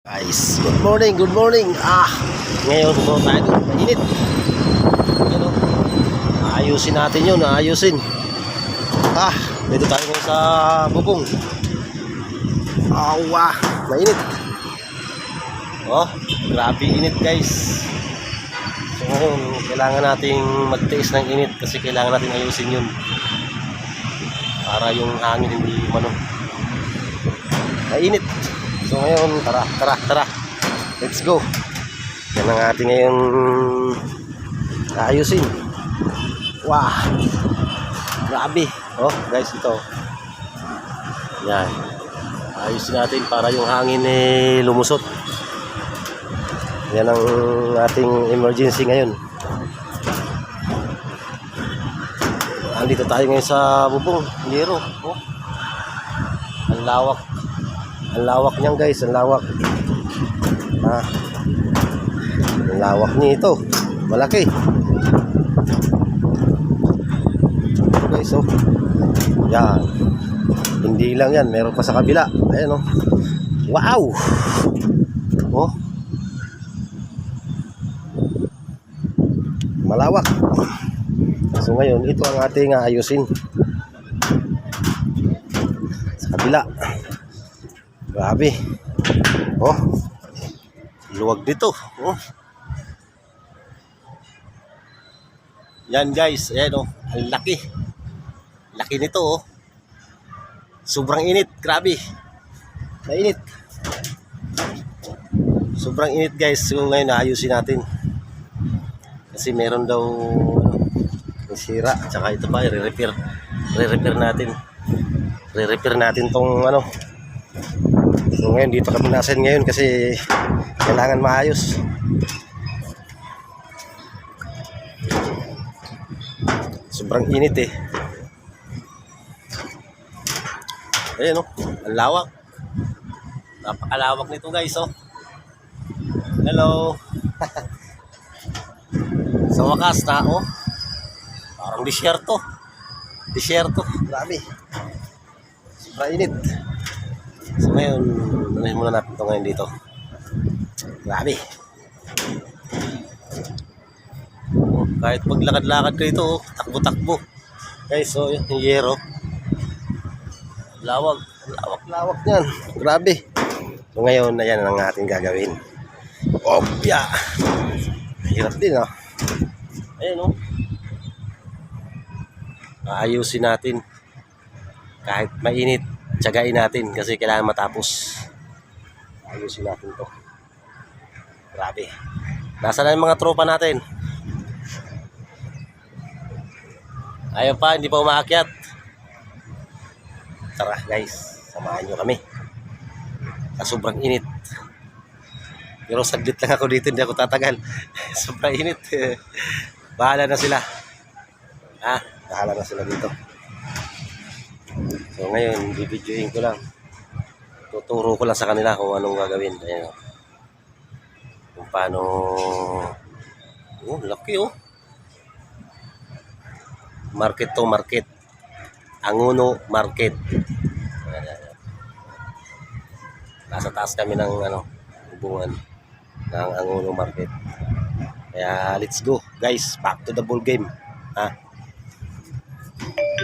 Guys, good morning, good morning. Ngayon po tayo doon, mainit. Ano? Ayusin natin yun, ayusin. Dito tayo ngayon sa bubong. Mainit. Grabe init guys. So ngayon, kailangan nating magtiis ng init kasi kailangan natin ayusin yun. Para yung hangin hindi mainit. So ngayon, tara. Let's go. Yan ang ating ngayong ayusin. Grabe. Guys, ito. Yan. Ayusin natin para yung hangin lumusot. Yan ang ating emergency ngayon. Andito tayo ngayon sa bubong. Liro. Ang lawak. Ang lawak niyan guys, ang lawak. Ang lawak niya ito. Malaki. Guys, yan. Hindi lang yan, meron pa sa kabila. Ayan Wow! Malawak. So ngayon, ito ang ating ayusin. Sa kabila. Grabe. Luwag dito. Yan guys, ayan ang laki. Laki nito Sobrang init, grabe. Mainit. Sobrang init guys. So ngayon ayusin natin. Kasi meron daw sira, tsaka ito pa re-repair natin. Re-repair natin tong So ngayon dito kami nasan ngayon kasi kailangan maayos. Sobrang init Ayan ang lawak. Napakalawak nito guys Hello. Sa wakas na parang disyerto. Grabe. Sobrang init. So ngayon, unahin muna natin ito ngayon dito. Grabe. Kahit maglakad-lakad ka ito, takbo-takbo. Guys, yung yero. Lawak niyan. Grabe. So ngayon, ayan ang ating gagawin. Hirap din Ayan Ayusin natin. Kahit mainit, tsagain natin kasi kailangan matapos. Ayusin natin to. Grabe. Nasaan na yung mga tropa natin? Ayaw pa, hindi pa umaakyat. Tara guys, samahan nyo kami. Sobrang init. Pero saglit lang ako dito, hindi ako tatagal. Sobrang init. Bahala na sila. Bahala na sila dito. So ngayon, bibidyoin ko lang. Tuturo ko lang sa kanila kung anong gagawin. Ayan kung paano. Laki Market to market. Anguno Market. Ayan. Nasa taas kami ng hubungan ng Anguno Market. Kaya let's go guys, back to the ball game.